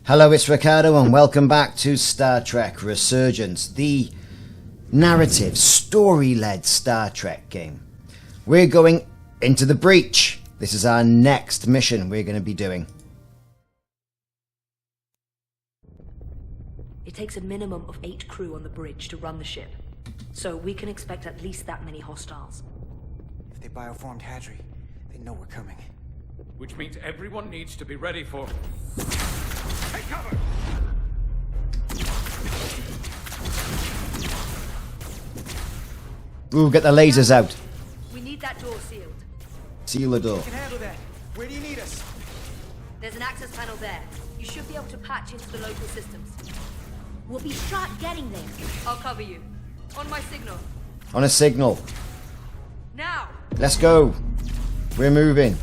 Hello, it's Ricardo and welcome back to Star Trek Resurgence, the narrative, story-led Star Trek game. We're going into the breach. This is our next mission we're going to be doing. It takes a minimum of 8 crew on the bridge to run the ship, so we can expect at least that many hostiles. If they bioformed Hadri, they know we're coming. Which means everyone needs to be ready for... Take cover! Ooh, get the lasers out. We need that door sealed. Seal the door. We can handle that. Where do you need us? There's an access panel there. You should be able to patch into the local systems. We'll be shot getting there. I'll cover you. On my signal. On a signal. Now! Let's go. We're moving.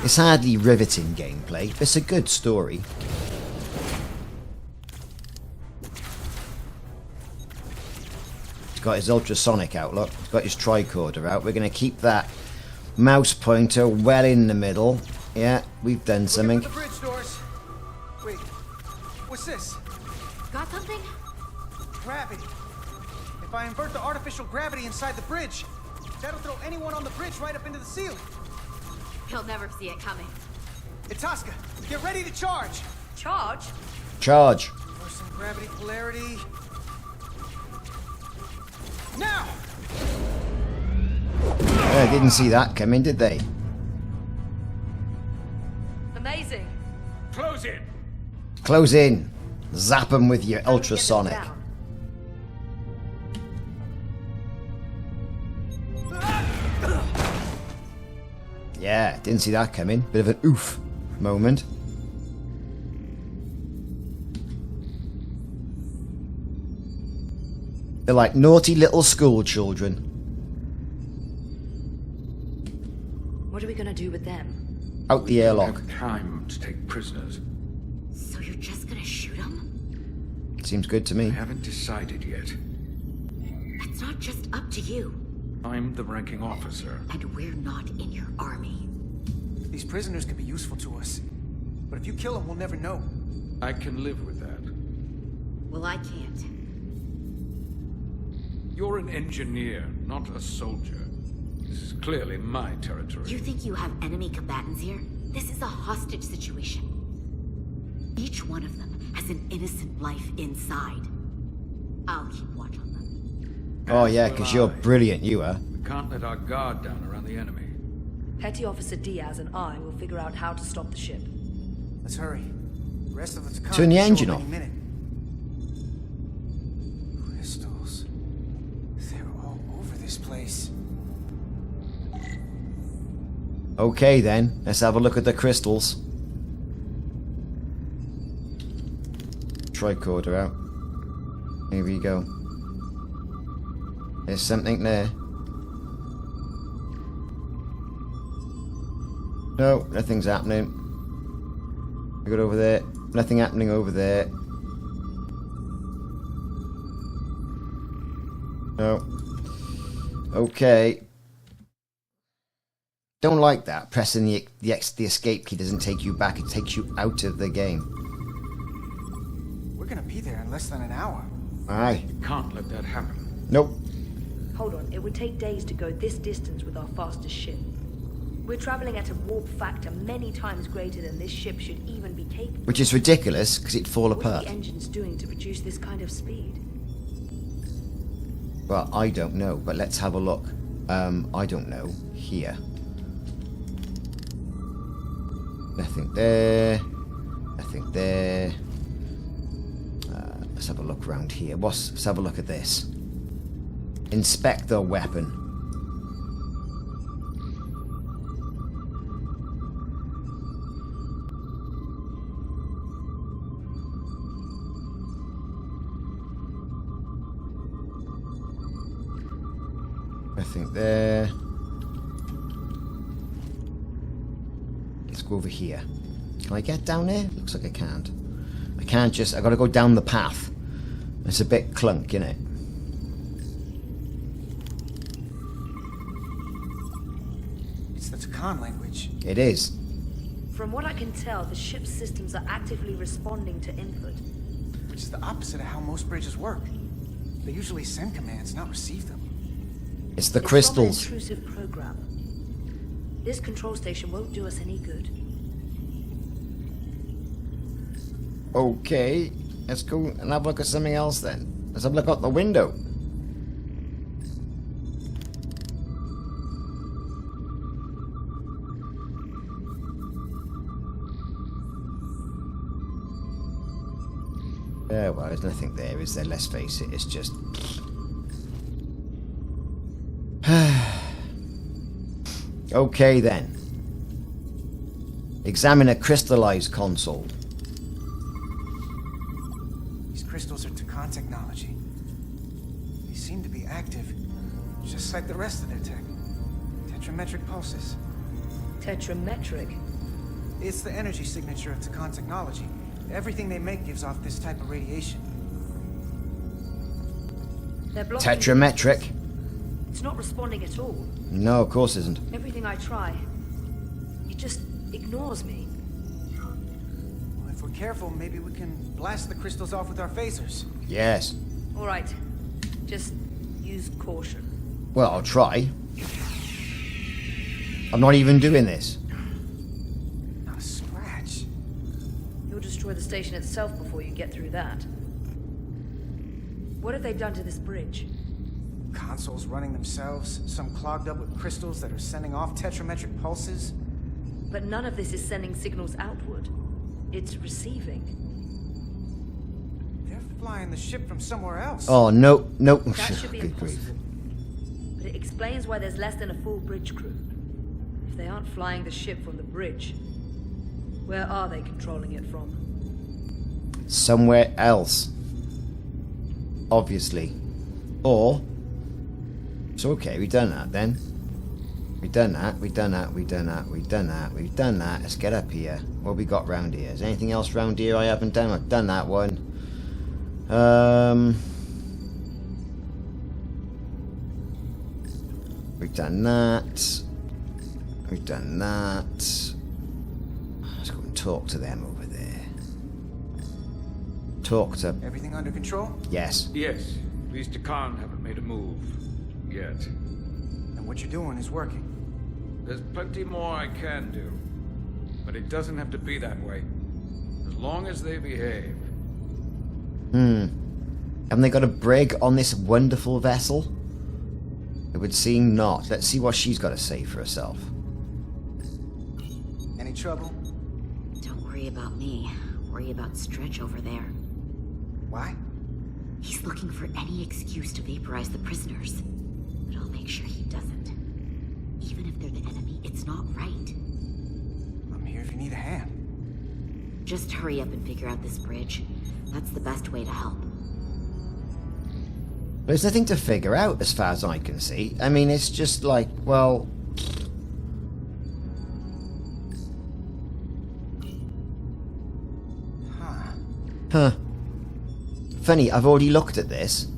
It's hardly riveting gameplay, but it's a good story. He's got his ultrasonic outlook, he's got his tricorder out. We're going to keep that mouse pointer well in the middle. Yeah, we've done something. The bridge doors. Wait, what's this? Got something? Gravity. If I invert the artificial gravity inside the bridge, that'll throw anyone on the bridge right up into the ceiling. He'll never see it coming. Itasca, get ready to charge. Charge? Charge. Reversing gravity polarity. Now! Yeah, didn't see that coming, did they? Amazing. Close in! Close in. Zap them with your How do we get this ultrasonic. down? Yeah, didn't see that coming. Bit of an oof moment. They're like naughty little school children. What are we gonna do with them? Out the airlock. Have time to take prisoners. So you're just gonna shoot them? Seems good to I me. haven't decided yet. It's not just up to you. I'm the ranking officer. And we're not in your army. These prisoners could be useful to us. But if you kill them, we'll never know. I can live with that. Well, I can't. You're an engineer, not a soldier. This is clearly my territory. You think you have enemy combatants here? This is a hostage situation. Each one of them has an innocent life inside. I'll keep watch on them. Oh yeah, As will because you're I. brilliant, you are. We can't let our guard down around the enemy. Petty Officer Diaz and I will figure out how to stop the ship. Let's hurry. The rest of us come. Turn the engine Show off. up any minute. Crystals. They're all over this place. Okay then, let's have a look at the crystals. Tricorder out. Here we go. There's something there. No, nothing's happening. We got over there. Nothing happening over there. No. Okay. Don't like that. Pressing the escape key doesn't take you back. It takes you out of the game. We're gonna be there in less than an hour. Aye. Can't let that happen. Nope. Hold on, it would take days to go this distance with our fastest ship. We're traveling at a warp factor many times greater than this ship should even be capable. Which is ridiculous, because it'd fall What are apart. the engines doing to produce this kind of speed? Well, I don't know, but let's have a look. I don't know. Here. Nothing there. Nothing there. Let's have a look around here. Let's have a look at this. Inspect the weapon. Nothing there. Let's go over here. Can I get down there? Looks like I can't. I can't just... I gotta go down the path. It's a bit clunk, innit? It's the Takan language. It is. From what I can tell, the ship's systems are actively responding to input. Which is the opposite of how most bridges work. They usually send commands, not receive them. It's the It's crystals. from an intrusive program. This control station won't do us any good. Okay, let's go and have a look at something else then. Let's have a look out the window. Yeah, well, there's nothing there, is there? Let's face it, it's just... Okay then. Examine a crystallized console. These crystals are Takan technology. They seem to be active, just like the rest of their tech. Tetrametric pulses. Tetrametric. It's the energy signature of Takan technology. Everything they make gives off this type of radiation. They're blocking. Tetrametric? It's not responding at all. No, of course isn't. Everything I try, it just ignores me. Well, if we're careful, maybe we can blast the crystals off with our phasers. Yes. All right, just use caution. Well, I'll try. I'm not even doing this. Not a scratch. You'll destroy the station itself before you get through that. What have they done to this bridge? Consoles running themselves, some clogged up with crystals that are sending off tetrametric pulses. But none of this is sending signals outward. It's receiving. They're flying the ship from somewhere else. Oh, no, no. That should be Good grief. impossible. But it explains why there's less than a full bridge crew. If they aren't flying the ship from the bridge, where are they controlling it from? Somewhere else. Obviously. Or... It's okay, we've done that then. We've done that, we've done that, we've done that, we've done that, we've done that. Let's get up here. What have we got round here? Is there anything else round here I haven't done? I've done that one. We've done that. We've done that. Let's go and talk to them over there. Talk to... Everything under control? Yes. Yes, these Takan haven't made a move yet. And what you're doing is working. There's plenty more I can do, but it doesn't have to be that way. As long as they behave. Haven't they got a brig on this wonderful vessel? It would seem not. Let's see what she's got to say for herself. Any trouble? Don't worry about me. Worry about Stretch over there. Why? He's looking for any excuse to vaporize the prisoners. But I'll make sure he doesn't. Even if they're the enemy, it's not right. I'm here if you need a hand. Just hurry up and figure out this bridge. That's the best way to help. There's nothing to figure out as far as I can see. I mean, it's just like, well... Huh. Funny, I've already looked at this.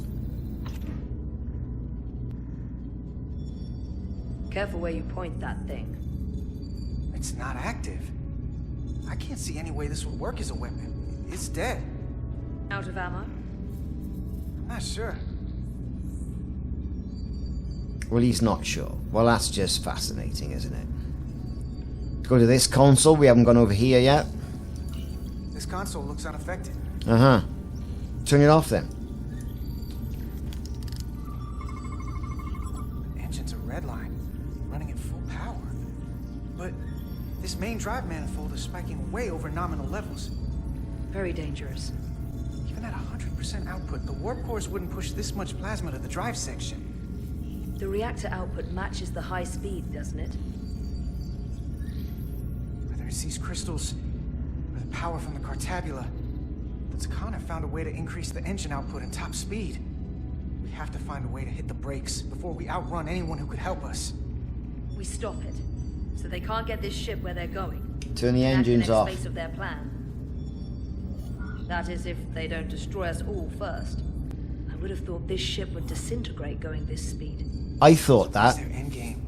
Careful where you point that thing. It's not active. I can't see any way this would work as a weapon. It's dead. Out of ammo? I'm not sure. Well, he's not sure. Well, that's just fascinating, isn't it? Let's go to this console. We haven't gone over here yet. This console looks unaffected. Uh-huh. Turn it off then. Engine's a red line, running at full power. But this main drive manifold is spiking way over nominal levels. Very dangerous. Even at 100% output, the warp cores wouldn't push this much plasma to the drive section. The reactor output matches the high speed, doesn't it? Whether it's these crystals or the power from the Cartabula, the Takan have found a way to increase the engine output and top speed. We have to find a way to hit the brakes before we outrun anyone who could help us. We stop it, so they can't get this ship where they're going. Turn the Enact the engines next off. phase of their plan. That is, if they don't destroy us all first. I would have thought this ship would disintegrate going this speed. I thought That's that. their endgame.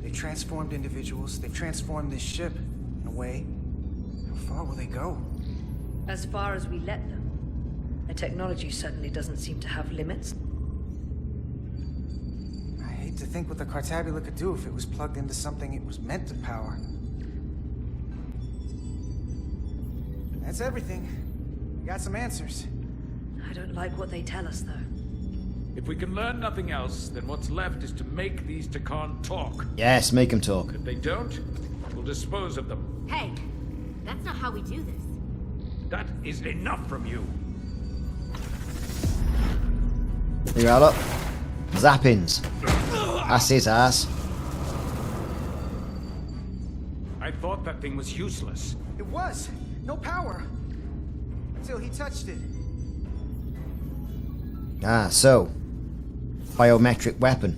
They transformed individuals. They've transformed this ship, in a way. How far will they go? As far as we let them. The technology certainly doesn't seem to have limits. I hate to think what the Cartabula could do if it was plugged into something it was meant to power. That's everything. We got some answers. I don't like what they tell us, though. If we can learn nothing else, then what's left is to make these Takan talk. Yes, make them talk. If they don't, we'll dispose of them. Hey, that's not how we do this. That is enough from you. Here you are, look. Zappings. That's his ass. I thought that thing was useless. It was. No power. Until he touched it. Ah, so. Biometric weapon.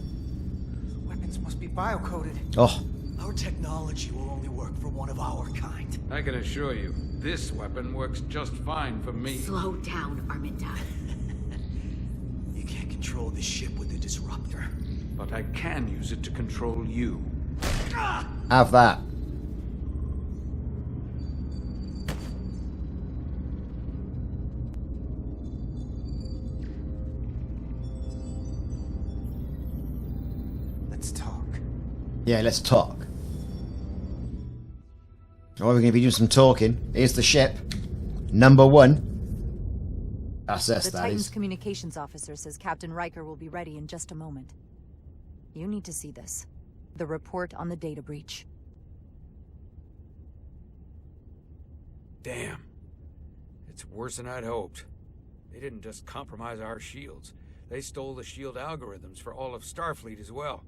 Weapons must be biocoded. Oh, Our technology will only work for one of our kind. I can assure you, this weapon works just fine for me. Slow down, Arminda. You can't control the ship with the disruptor. But I can use it to control you. have that. Let's talk. Yeah, let's talk. Oh, we're going to be doing some talking. Here's the ship. Number 1. That's us, The that Titan's is. communications officer says Captain Riker will be ready in just a moment. You need to see this. The report on the data breach. Damn. It's worse than I'd hoped. They didn't just compromise our shields. They stole the shield algorithms for all of Starfleet as well.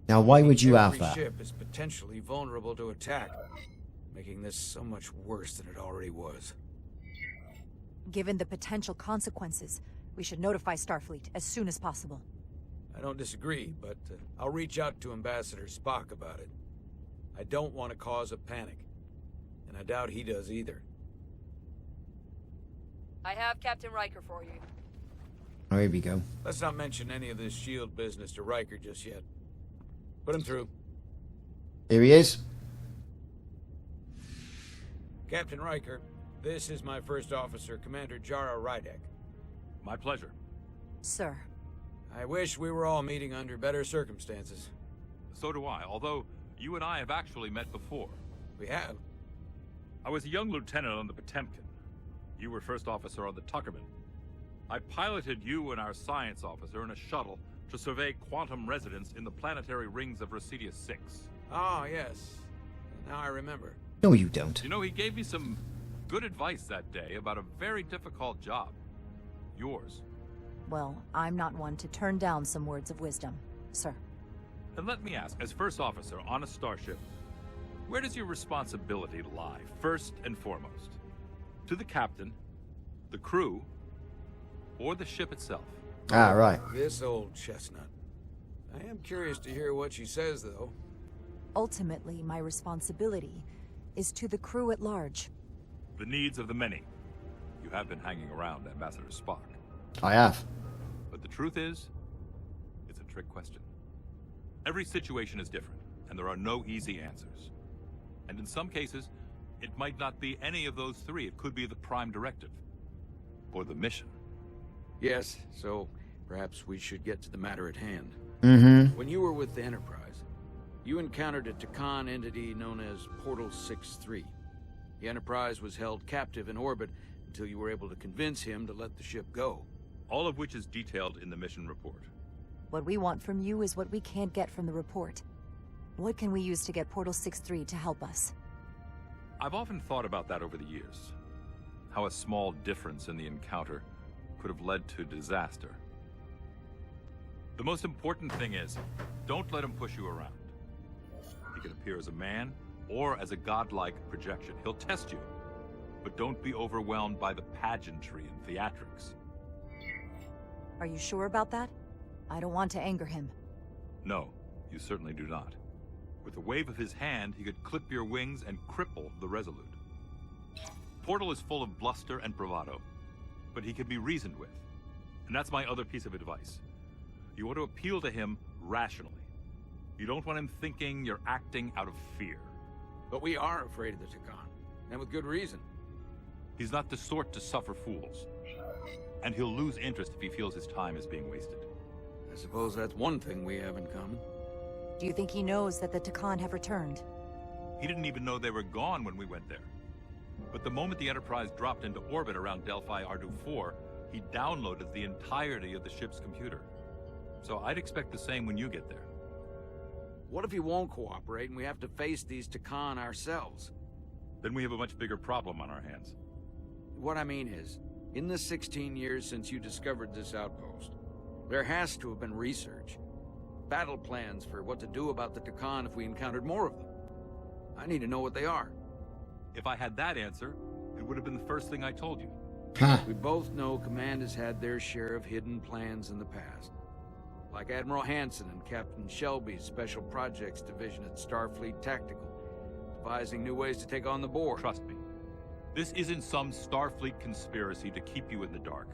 Now, why would you have Every that? ship is potentially vulnerable to attack, making this so much worse than it already was. Given the potential consequences, we should notify Starfleet as soon as possible. I don't disagree, but I'll reach out to Ambassador Spock about it. I don't want to cause a panic, and I doubt he does either. I have Captain Riker for you. Oh, here we go. Let's not mention any of this shield business to Riker just yet. Put him through. Here he is. Captain Riker, this is my first officer, Commander Jara Rydek. My pleasure. Sir, I wish we were all meeting under better circumstances. So do I, although you and I have actually met before. We have. I was a young lieutenant on the Potemkin. You were first officer on the Tuckerman. I piloted you and our science officer in a shuttle to survey quantum resonance in the planetary rings of Residius 6. Ah, yes. Now I remember. No, you don't. You know, he gave me some good advice that day about a very difficult job. Yours. well, I'm not one to turn down some words of wisdom, sir. And let me ask, as first officer on a starship, where does your responsibility lie, first and foremost? To the captain, the crew, or the ship itself? Ah, right. This old chestnut. I am curious to hear what she says, though. Ultimately, my responsibility is to the crew at large. The needs of the many. You have been hanging around Ambassador Spock. I have. But the truth is, it's a trick question. Every situation is different, and there are no easy answers. And in some cases, it might not be any of those three. It could be the prime directive. Or the mission. Yes, so perhaps we should get to the matter at hand. Mm-hmm. When you were with the Enterprise, you encountered a Takan entity known as Portal 6-3. The Enterprise was held captive in orbit until you were able to convince him to let the ship go. All of which is detailed in the mission report. What we want from you is what we can't get from the report. What can we use to get Portal 6-3 to help us? I've often thought about that over the years. How a small difference in the encounter could have led to disaster. The most important thing is, don't let him push you around. He can appear as a man or as a godlike projection. He'll test you. But don't be overwhelmed by the pageantry and theatrics. Are you sure about that? I don't want to anger him. No, you certainly do not. With a wave of his hand, he could clip your wings and cripple the Resolute. Portal is full of bluster and bravado, but he can be reasoned with. And that's my other piece of advice. You want to appeal to him rationally. You don't want him thinking you're acting out of fear. But we are afraid of the Takan, and with good reason. He's not the sort to suffer fools. And he'll lose interest if he feels his time is being wasted. I suppose that's one thing we have in common. Do you think he knows that the Takan have returned? He didn't even know they were gone when we went there. But the moment the Enterprise dropped into orbit around Delphi Ardu 4, he downloaded the entirety of the ship's computer. So I'd expect the same when you get there. What if he won't cooperate and we have to face these Takan ourselves? Then we have a much bigger problem on our hands. What I mean is, in the 16 years since you discovered this outpost, there has to have been research. Battle plans for what to do about the Takan if we encountered more of them. I need to know what they are. If I had that answer, it would have been the first thing I told you. We both know Command has had their share of hidden plans in the past. Like Admiral Hansen and Captain Shelby's Special Projects Division at Starfleet Tactical, devising new ways to take on the Borg. Trust me, this isn't some Starfleet conspiracy to keep you in the dark.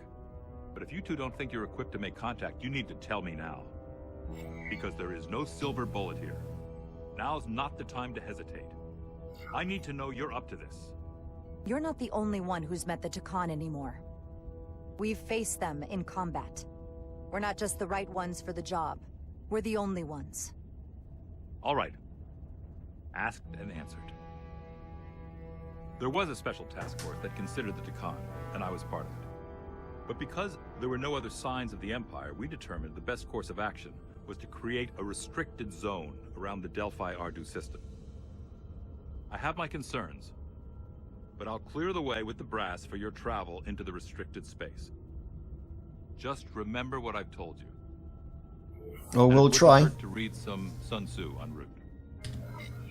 But if you two don't think you're equipped to make contact, you need to tell me now. Because there is no silver bullet here. Now's not the time to hesitate. I need to know you're up to this. You're not the only one who's met the Takan anymore. We've faced them in combat. We're not just the right ones for the job. We're the only ones. All right. Asked and answered. There was a special task force that considered the Takan, and I was part of it. But because there were no other signs of the Empire, we determined the best course of action was to create a restricted zone around the Delphi Ardu system. I have my concerns, but I'll clear the way with the brass for your travel into the restricted space. Just remember what I've told you. Oh, we'll try. To read some Sun Tzu en route.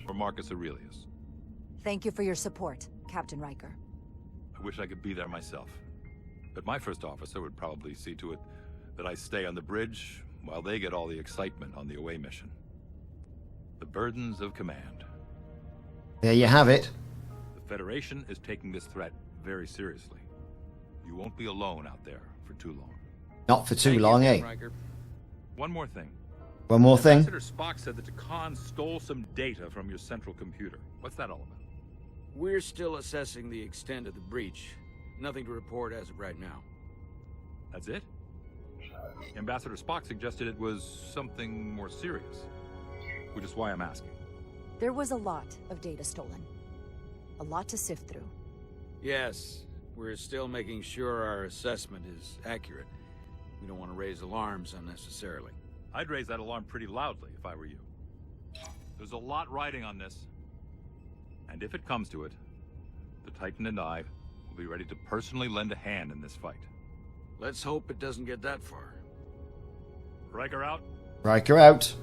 For Marcus Aurelius. Thank you for your support, Captain Riker. I wish I could be there myself. But my first officer would probably see to it that I stay on the bridge while they get all the excitement on the away mission. The burdens of command. There you have it. The Federation is taking this threat very seriously. You won't be alone out there for too long. Not for too long, eh? Riker. One more thing. One more thing. Ambassador Spock said that Takan stole some data from your central computer. What's that all about? We're still assessing the extent of the breach. Nothing to report as of right now. That's it? Ambassador Spock suggested it was something more serious. Which is why I'm asking. There was a lot of data stolen. A lot to sift through. Yes, we're still making sure our assessment is accurate. We don't want to raise alarms unnecessarily. I'd raise that alarm pretty loudly if I were you. There's a lot riding on this. And if it comes to it, the Titan and I will be ready to personally lend a hand in this fight. Let's hope it doesn't get that far. Riker out. Riker out.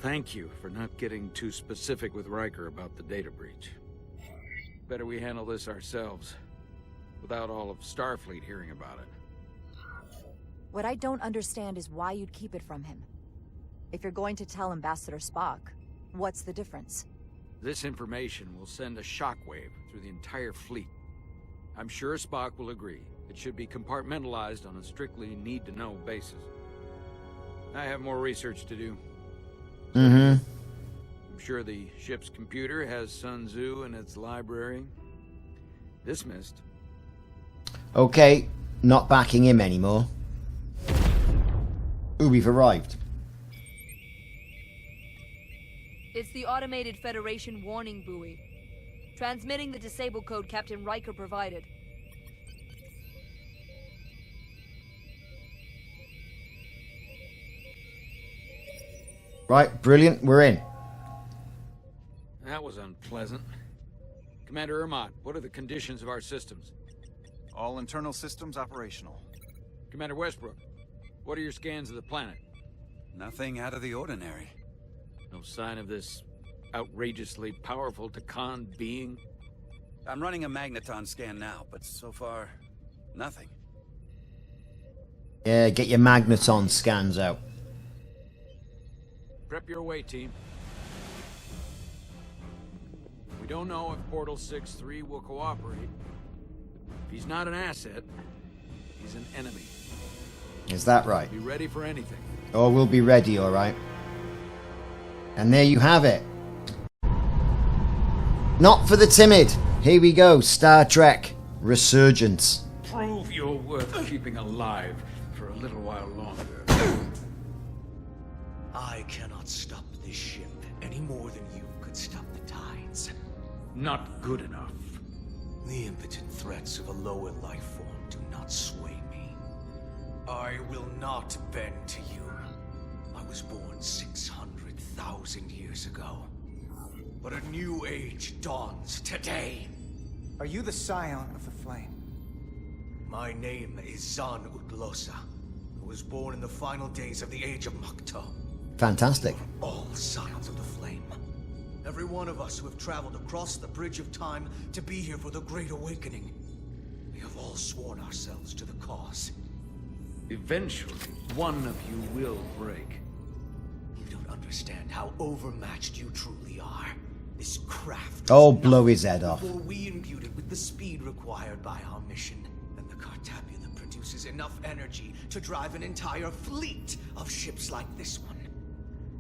Thank you for not getting too specific with Riker about the data breach. Better we handle this ourselves, without all of Starfleet hearing about it. What I don't understand is why you'd keep it from him. If you're going to tell Ambassador Spock, what's the difference? This information will send a shockwave through the entire fleet. I'm sure Spock will agree. It should be compartmentalized on a strictly need-to-know basis. I have more research to do. I'm sure the ship's computer has Sun Tzu in its library. Dismissed. Okay, not backing him anymore. Ooh, we've arrived. It's the automated Federation warning buoy. Transmitting the disable code Captain Riker provided. Right, brilliant, we're in. That was unpleasant. Commander Ermot, what are the conditions of our systems? All internal systems operational. Commander Westbrook, what are your scans of the planet? Nothing out of the ordinary. No sign of this outrageously powerful Takan being? I'm running a magneton scan now, but so far, nothing. Yeah, get your magneton scans out. Prep your way, team. We don't know if Portal 6-3 will cooperate. If he's not an asset, he's an enemy. Is that right? Be ready for anything. Oh, we'll be ready, alright. And there you have it. Not for the timid. Here we go. Star Trek Resurgence. Prove you're worth keeping alive for a little while longer. I cannot stop this ship any more than you could stop the tides. Not good enough. The impotent threats of a lower life form do not sway me. I will not bend to you. I was born 600,000 years ago. But a new age dawns today. Are you the scion of the flame? My name is Zan Utlosa. I was born in the final days of the Age of Makto. Fantastic. All scions of the flame. Every one of us who have traveled across the bridge of time to be here for the Great Awakening. We have all sworn ourselves to the cause. Eventually, one of you will break. You don't understand how overmatched you truly are. This craft. Oh, blow his head off. Before we imbue it with the speed required by our mission, and the Cartabula produces enough energy to drive an entire fleet of ships like this one.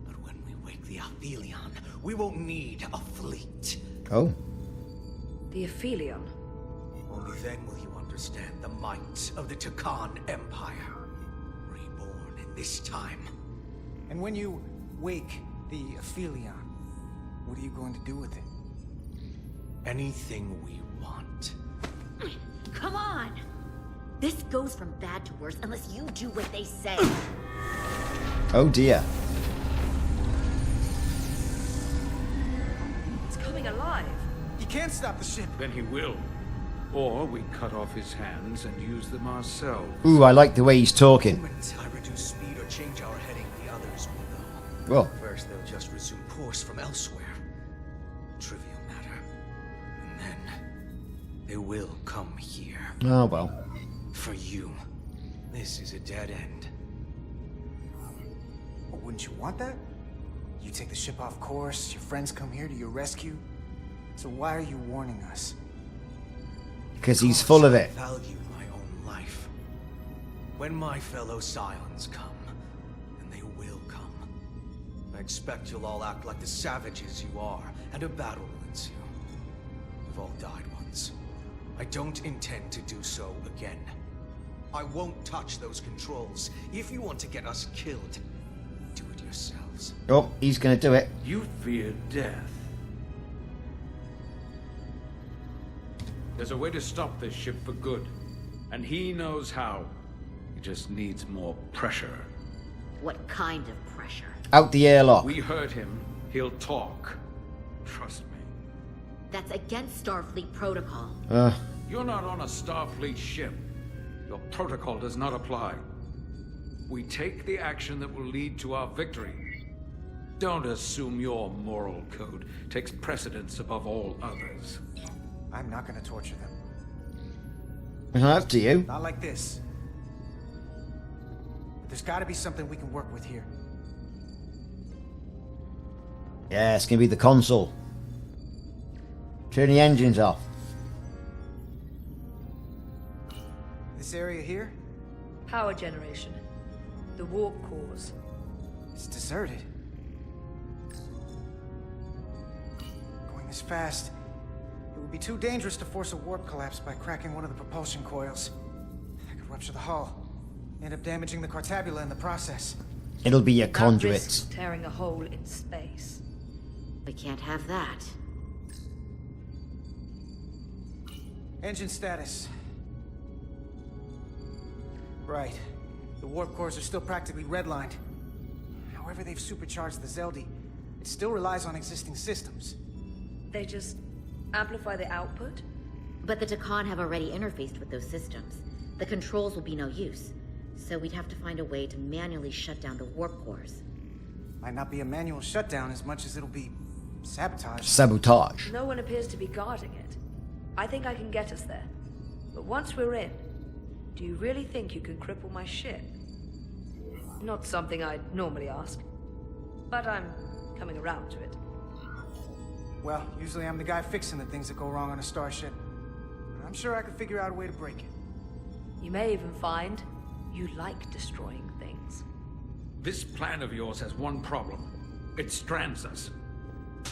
But when we wake the Aphelion, we won't need a fleet. Oh. The Aphelion. Only then will you understand the might of the Takan Empire, reborn in this time. And when you wake the Aphelion, what are you going to do with it? Anything we want. Come on! This goes from bad to worse unless you do what they say. Oh dear. It's coming alive. You can't stop the ship. Then he will. Or we cut off his hands and use them ourselves. Ooh, I like the way he's The talking. moment I reduce speed or change our heading, the others will know. Well, First, they'll just resume course from elsewhere. Trivial matter. And then, they will come here. oh well. For you, this is a dead end. Well, wouldn't you want that? You take the ship off course, your friends come here to your rescue. So why are you warning us? Because he's full of it. I value my own life. When my fellow scions come, and they will come, I expect you'll all act like the savages you are, and a battle will ensue. We've all died once. I don't intend to do so again. I won't touch those controls. If you want to get us killed, do it yourselves. Oh, he's going to do it. You fear death. There's a way to stop this ship for good. And he knows how. He just needs more pressure. What kind of pressure? Out the airlock. We hurt him, he'll talk. Trust me. That's against Starfleet protocol. You're not on a Starfleet ship. Your protocol does not apply. We take the action that will lead to our victory. Don't assume your moral code takes precedence above all others. I'm not gonna torture them. Up to you. Not like this. But there's gotta be something we can work with here. Yeah, it's going to be the console. Turn the engines off. This area here, Power generation. The warp cores. it's deserted. Going this fast, it would be too dangerous to force a warp collapse by cracking one of the propulsion coils. That could rupture the hull. End up damaging the Cartabula in the process. It'll be your That conduits. risks tearing a hole in space. We can't have that. Engine status. Right. The warp cores are still practically redlined. However they've supercharged the Zeldi, it still relies on existing systems. They just amplify the output? But the Takan have already interfaced with those systems. The controls will be no use. So we'd have to find a way to manually shut down the warp cores. Might not be a manual shutdown as much as it'll be sabotage. Sabotage. No one appears to be guarding it. I think I can get us there. But once we're in, do you really think you can cripple my ship? Not something I'd normally ask. But I'm coming around to it. Well, usually I'm the guy fixing the things that go wrong on a starship. But I'm sure I could figure out a way to break it. You may even find You like destroying things. This plan of yours has one problem. It strands us.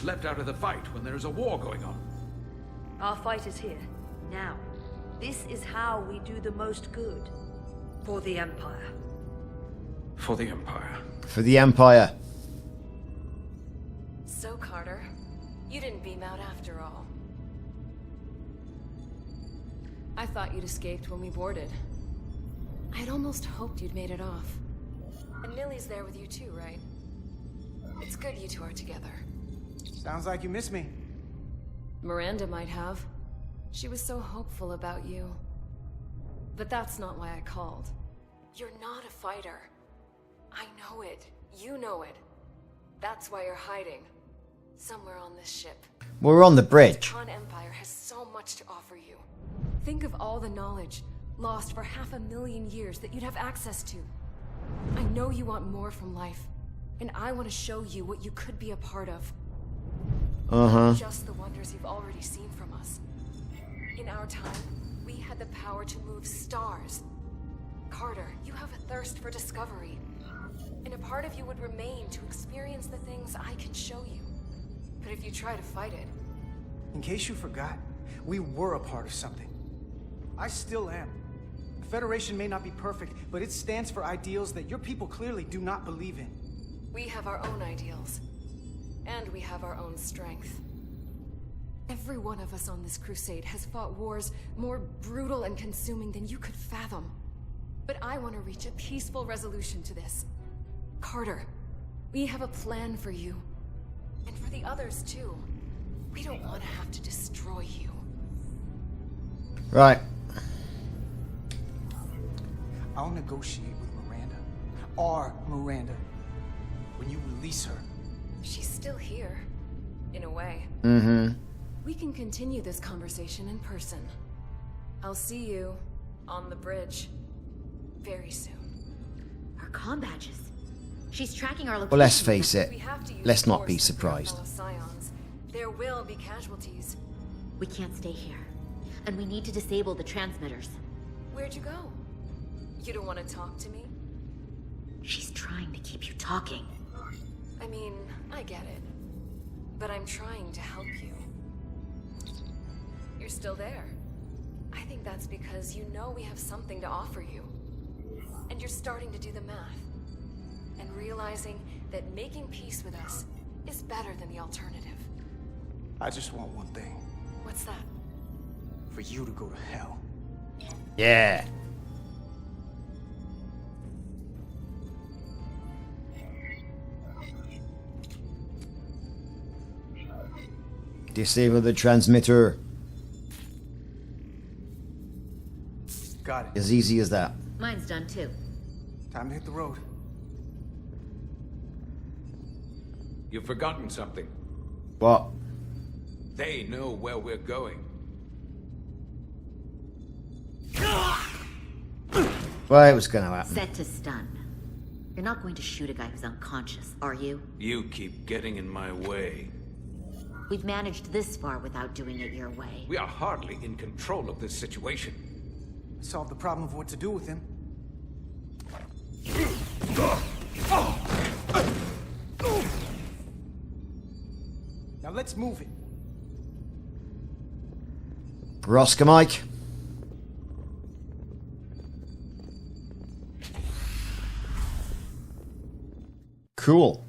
Left out of the fight when there is a war going on. Our fight is here, now. This is how we do the most good. For the Empire. For the Empire. For the Empire. So, Carter, you didn't beam out after all. I thought you'd escaped when we boarded. I'd almost hoped you'd made it off. And Millie's there with you too, right? It's good you two are together. Sounds like you miss me. Miranda might have. She was so hopeful about you. But that's not why I called. You're not a fighter. I know it. You know it. That's why you're hiding. Somewhere on this ship. We're on the The bridge. Khan Empire has so much to offer you. Think of all the knowledge lost for 500,000 years that you'd have access to. I know you want more from life, and I want to show you what you could be a part of. Uh-huh. Just the wonders you've already seen from us. In our time, we had the power to move stars. Carter, you have a thirst for discovery. And a part of you would remain to experience the things I can show you. But if you try to fight it... In case you forgot, we were a part of something. I still am. The Federation may not be perfect, but it stands for ideals that your people clearly do not believe in. We have our own ideals. And we have our own strength. Every one of us on this crusade has fought wars more brutal and consuming than you could fathom. But I want to reach a peaceful resolution to this. Carter, we have a plan for you. And for the others, too. We don't want to have to destroy you. Right. I'll negotiate with Miranda. Our Miranda. When you release her. She's still here. In a way. Mm-hmm. We can continue this conversation in person. I'll see you on the bridge very soon. Our comm badges. She's tracking our location. Well, let's face it. We have to use Let's not force be to free our surprised. fellow Scions. There will be casualties. We can't stay here. And we need to disable the transmitters. Where'd you go? You don't want to talk to me? She's trying to keep you talking. I mean, I get it. But I'm trying to help you. You're still there. I think that's because you know we have something to offer you. And you're starting to do the math. And realizing that making peace with us is better than the alternative. I just want one thing. What's that? For you to go to hell. Yeah. Disable the transmitter. Got it. As easy as that. Mine's done too. Time to hit the road. You've forgotten something. What? They know where we're going. Well, it was going to happen. Set to stun. You're not going to shoot a guy who's unconscious, are you? You keep getting in my way. We've managed this far without doing it your way. We are hardly in control of this situation. Solve the problem of what to do with him. Now let's move it. Roscoe Mike. Cool.